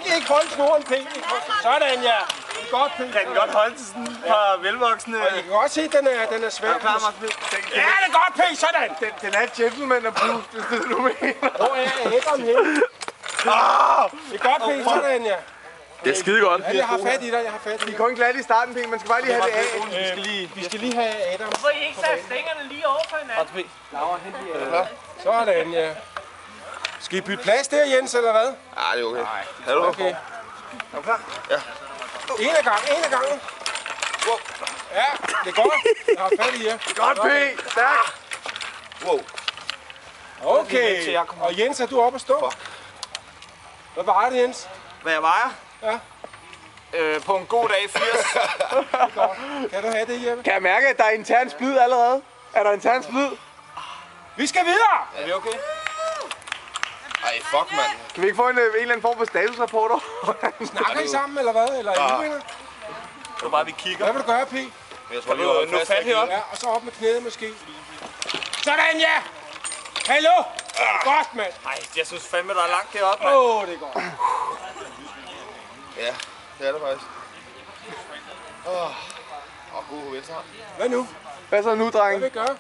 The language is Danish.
Ikke holde snoren, P. Sådan, ja. Godt, P. Kan den godt holde til sådan et par velvoksne? Og I kan godt se, at den er svær. Er du klar, Martin? Ja, det er godt, P. Sådan. Den er gentleman approved, hvis det er du mener. Hvor er æggeren henne? Det er godt, P. Sådan, ja. Det er skide godt. Ja, jeg har fat i dig, Vi kan ikke lade det i starten, P. Man skal bare lige have det af. Vi skal lige have Adam. Hvorfor I ikke sat stængerne lige over for hinanden? Sådan, ja. Skal I bytte plads der, Jens, eller hvad? Ja, det er okay. Er du Okay. Er du klar? Ja. En af gangen. Wow. Ja, det er godt. Jeg har fat i jer. Godt, P. Stærk. Wow. Okay. Og Jens, er du oppe at stå? Hvad vejer det, Jens? Hvad jeg vejer? Ja. På en god dag 80. Kan du have det, Jeppe? Kan jeg mærke, at der er intern splid allerede? Er der intern splid? Vi skal videre! Er vi okay? Ej, fuck, mand. Kan vi ikke få en eller anden form for statusrapporter? Snakker I sammen, eller hvad? Eller I uvenner? Det er bare, vi kigger. Hvad vil du gøre, P? Jeg tror lige, at Nu fat heroppe. Ja, og så op med knæet måske. Sådan, ja! Hallo! Godt, mand! Nej, jeg synes fandme, der er langt heroppe, mand. Det er godt. Ja, det er det faktisk. God venstre. Hvad nu? Hvad så nu, drenge? Hvad vil I gøre?